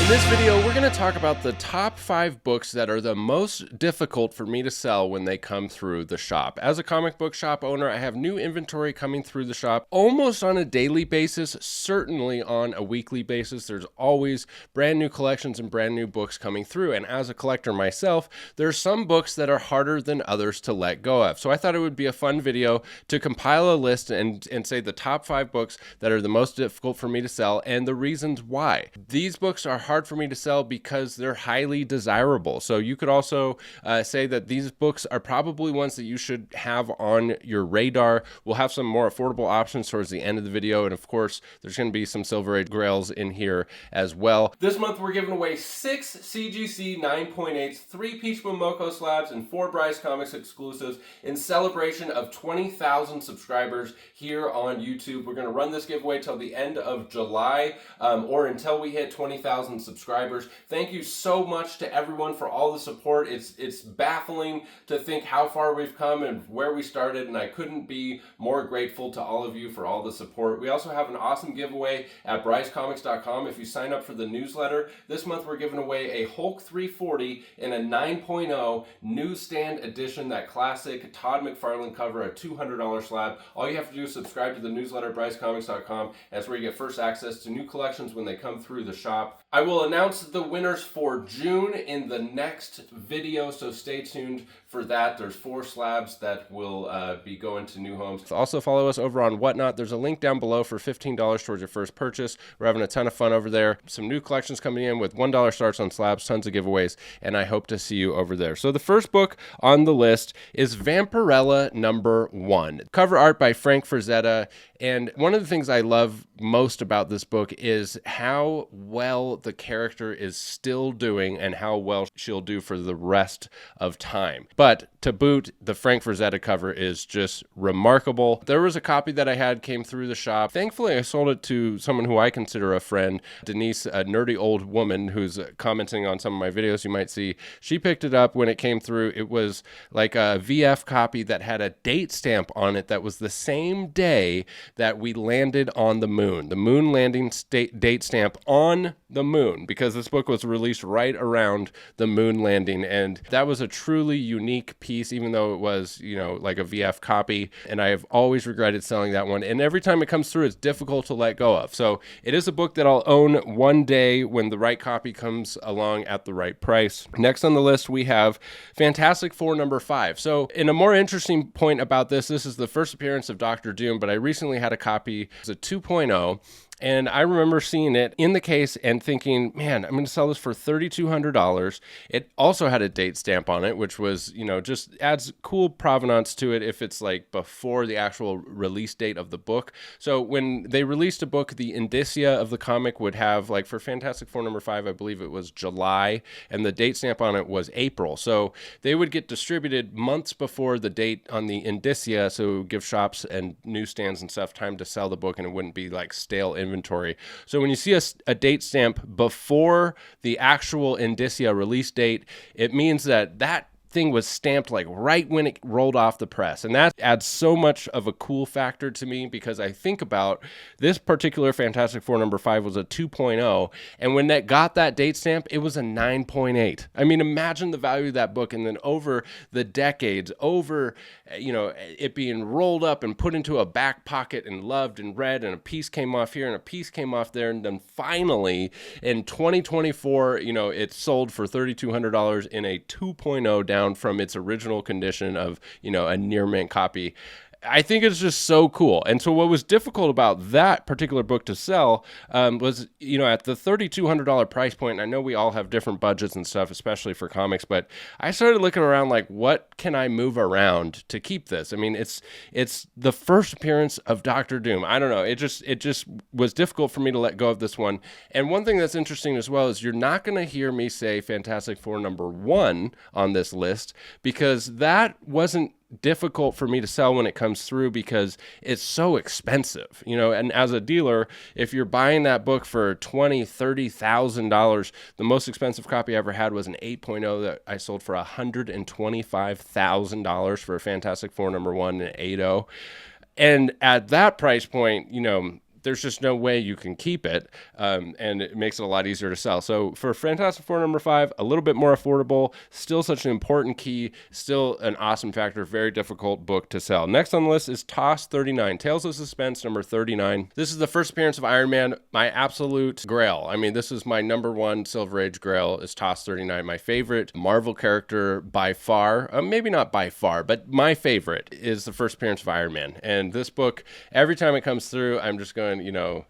In this video, we're going to talk about the top 5 books that are the most difficult for me to sell when they come through the shop. As a comic book shop owner, I have new inventory coming through the shop almost on a daily basis, certainly on a weekly basis. There's always brand new collections and brand new books coming through. And as a collector myself, there's some books that are harder than others to let go of. So I thought it would be a fun video to compile a list and say the top 5 books that are the most difficult for me to sell and the reasons why. These books are hard for me to sell because they're highly desirable. So you could also say that these books are probably ones that you should have on your radar. We'll have some more affordable options towards the end of the video. And of course, there's going to be some Silver Age grails in here as well. This month, we're giving away 6 CGC 9.8s, 3 Peach Momoko slabs, and 4 Bryce Comics exclusives in celebration of 20,000 subscribers here on YouTube. We're going to run this giveaway till the end of July or until we hit 20,000 subscribers. Thank you so much to everyone for all the support. It's baffling to think how far we've come and where we started, and I couldn't be more grateful to all of you for all the support. We also have an awesome giveaway at brycecomics.com. If you sign up for the newsletter, this month we're giving away a Hulk 340 in a 9.0 newsstand edition, that classic Todd McFarlane cover, a $200 slab. All you have to do is subscribe to the newsletter at brycecomics.com. That's where you get first access to new collections when they come through the shop. I will announce the winners for June in the next video, so stay tuned for that. There's 4 slabs that will be going to new homes. Also follow us over on Whatnot. There's a link down below for $15 towards your first purchase. We're having a ton of fun over there. Some new collections coming in with $1 starts on slabs, tons of giveaways, and I hope to see you over there. So the first book on the list is Vampirella #1. Cover art by Frank Frazetta. And one of the things I love most about this book is how well the character is still doing and how well she'll do for the rest of time. But to boot, the Frank Frazetta cover is just remarkable. There was a copy that I had came through the shop. Thankfully, I sold it to someone who I consider a friend, Denise, a nerdy old woman who's commenting on some of my videos you might see. She picked it up when it came through. It was like a VF copy that had a date stamp on it that was the same day that we landed on the moon landing date stamp on the moon, because this book was released right around the moon landing. And that was a truly unique piece, even though it was, like a VF copy. And I have always regretted selling that one. And every time it comes through, it's difficult to let go of. So it is a book that I'll own one day when the right copy comes along at the right price. Next on the list, we have Fantastic Four #5. So in a more interesting point about this is the first appearance of Dr. Doom, but I recently had a copy. It's a 2.0. And I remember seeing it in the case and thinking, man, I'm going to sell this for $3,200. It also had a date stamp on it, which was, just adds cool provenance to it if it's like before the actual release date of the book. So when they released a book, the indicia of the comic would have, like for Fantastic Four #5, I believe it was July, and the date stamp on it was April. So they would get distributed months before the date on the indicia, so it would give shops and newsstands and stuff time to sell the book, and it wouldn't be like stale inventory. So when you see a date stamp before the actual indicia release date, it means that thing was stamped like right when it rolled off the press. And that adds so much of a cool factor to me, because I think about this particular Fantastic Four #5 was a 2.0. And when that got that date stamp, it was a 9.8. I mean, imagine the value of that book. And then over the decades, it being rolled up and put into a back pocket and loved and read, and a piece came off here and a piece came off there. And then finally in 2024, it sold for $3,200 in a 2.0 down from its original condition of, a near mint copy. I think it's just so cool. And so what was difficult about that particular book to sell was, at the $3,200 price point, I know we all have different budgets and stuff, especially for comics, but I started looking around like, what can I move around to keep this? I mean, it's the first appearance of Dr. Doom. I don't know. It just was difficult for me to let go of this one. And one thing that's interesting as well is you're not going to hear me say Fantastic Four #1 on this list, because that wasn't difficult for me to sell when it comes through, because it's so expensive, and as a dealer, if you're buying that book for $20,000-$30,000, the most expensive copy I ever had was an 8.0 that I sold for $125,000 for a Fantastic Four #1 and 8.0. And at that price point, there's just no way you can keep it, and it makes it a lot easier to sell. So for Fantastic Four number 5, a little bit more affordable, still such an important key, still an awesome factor, very difficult book to sell. Next on the list is TOS 39, Tales of Suspense number 39. This is the first appearance of Iron Man, my absolute grail. I mean, this is my number one Silver Age grail, is TOS 39, my favorite Marvel character by far. Maybe not by far, but my favorite is the first appearance of Iron Man. And this book, every time it comes through, I'm just going,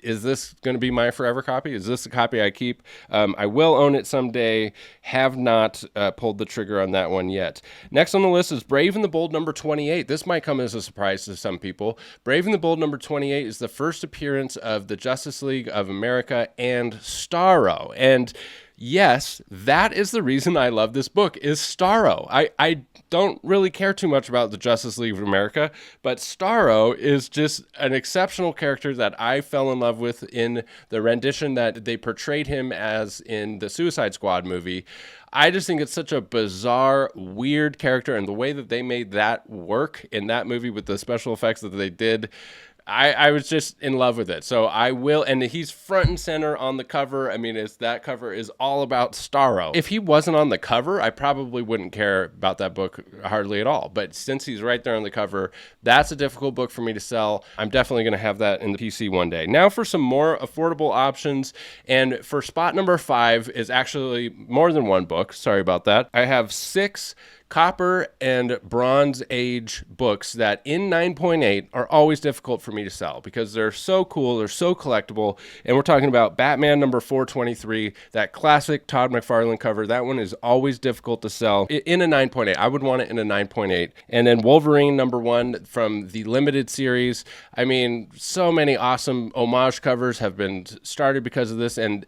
is this going to be my forever copy? Is this a copy I keep? I will own it someday. Have not pulled the trigger on that one yet. Next on the list is Brave and the Bold number 28. This might come as a surprise to some people. Brave and the Bold number 28 is the first appearance of the Justice League of America and Starro. And yes, that is the reason I love this book, is Starro. I don't really care too much about the Justice League of America, but Starro is just an exceptional character that I fell in love with in the rendition that they portrayed him as in the Suicide Squad movie. I just think it's such a bizarre, weird character, and the way that they made that work in that movie with the special effects that they did, I was just in love with it. So I will, and he's front and center on the cover. I mean, that cover is all about Starro. If he wasn't on the cover, I probably wouldn't care about that book hardly at all. But since he's right there on the cover, that's a difficult book for me to sell. I'm definitely going to have that in the PC one day. Now for some more affordable options. And for spot number 5 is actually more than one book. Sorry about that. I have 6 Copper and Bronze Age books that in 9.8 are always difficult for me to sell because they're so cool, they're so collectible. And we're talking about Batman number 423, that classic Todd McFarlane cover. That one is always difficult to sell in a 9.8. I would want it in a 9.8. And then Wolverine number 1 from the limited series. I mean, so many awesome homage covers have been started because of this, and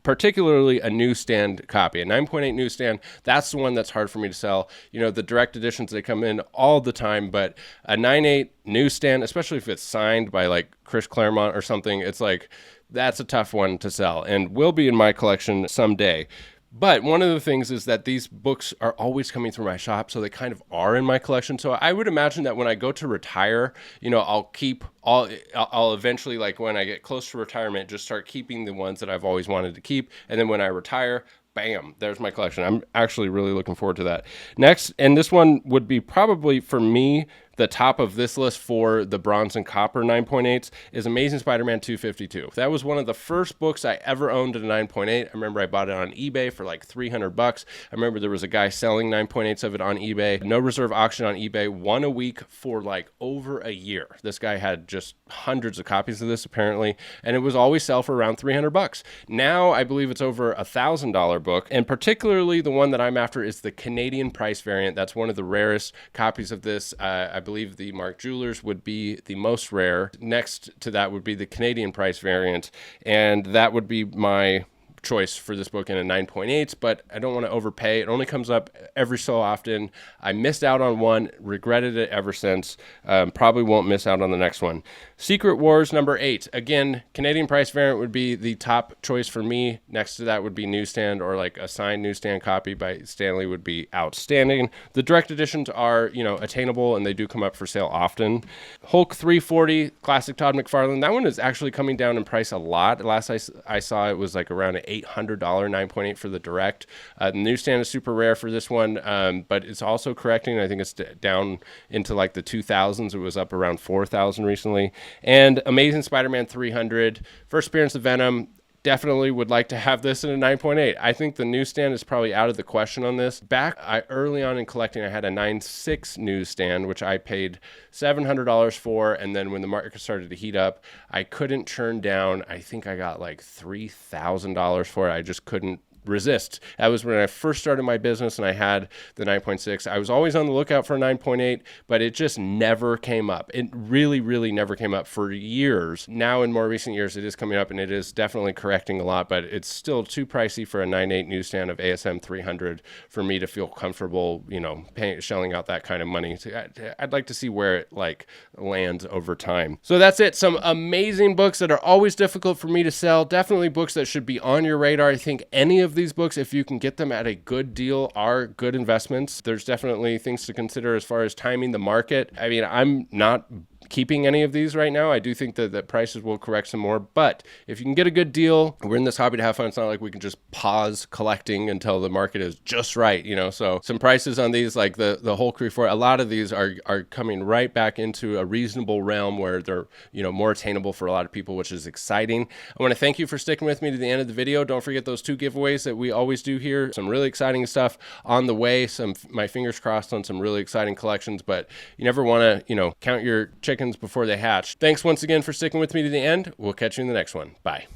particularly a newsstand copy. A 9.8 newsstand, that's the one that's hard for me to sell. The direct editions, they come in all the time, but a 9.8 newsstand, especially if it's signed by like Chris Claremont or something, it's like, that's a tough one to sell and will be in my collection someday. But one of the things is that these books are always coming through my shop, so they kind of are in my collection. So I would imagine that when I go to retire, I'll eventually, like when I get close to retirement, just start keeping the ones that I've always wanted to keep. And then when I retire, bam, there's my collection. I'm actually really looking forward to that. Next, and this one would be probably for me the top of this list for the Bronze and Copper 9.8s, is Amazing Spider-Man 252. That was one of the first books I ever owned at a 9.8. I remember I bought it on eBay for like $300. I remember there was a guy selling 9.8s of it on eBay. No reserve auction on eBay, one a week for like over a year. This guy had just hundreds of copies of this apparently, and it was always sell for around $300. Now I believe it's over $1,000 book, and particularly the one that I'm after is the Canadian price variant. That's one of the rarest copies of this. I believe the Mark Jewelers would be the most rare. Next to that would be the Canadian price variant, and that would be my choice for this book in a 9.8, but I don't want to overpay. It only comes up every so often. I missed out on one, regretted it ever since. Probably won't miss out on the next one. Secret Wars number 8. Again, Canadian price variant would be the top choice for me. Next to that would be newsstand, or like a signed newsstand copy by Stanley would be outstanding. The direct editions are, attainable, and they do come up for sale often. Hulk 340, classic Todd McFarlane. That one is actually coming down in price a lot. Last I saw it was like around an $800 9.8 for the direct. The newsstand is super rare for this one, but it's also correcting. I think it's down into like the 2000s. It was up around 4,000 recently. And Amazing Spider-Man 300, first appearance of Venom. Definitely would like to have this in a 9.8. I think the newsstand is probably out of the question on this. Early on in collecting, I had a 9.6 newsstand, which I paid $700 for. And then when the market started to heat up, I couldn't turn down. I think I got like $3,000 for it. I just couldn't resist. That was when I first started my business and I had the 9.6. I was always on the lookout for a 9.8, but it just never came up. It really, really never came up for years. Now in more recent years, it is coming up and it is definitely correcting a lot, but it's still too pricey for a 9.8 newsstand of ASM 300 for me to feel comfortable, shelling out that kind of money. I'd like to see where it lands over time. So that's it. Some amazing books that are always difficult for me to sell. Definitely books that should be on your radar. I think any of these books, if you can get them at a good deal, are good investments. There's definitely things to consider as far as timing the market. I mean, I'm not keeping any of these right now. I do think that prices will correct some more, but if you can get a good deal, we're in this hobby to have fun. It's not like we can just pause collecting until the market is just right, you know. So some prices on these, like the whole Creek 4, a lot of these are coming right back into a reasonable realm where they're, you know, more attainable for a lot of people, which is exciting. I want to thank you for sticking with me to the end of the video. Don't forget those 2 giveaways that we always do here. Some really exciting stuff on the way. My fingers crossed on some really exciting collections, but you never want to, you know, count your chickens before they hatch. Thanks once again for sticking with me to the end. We'll catch you in the next one. Bye.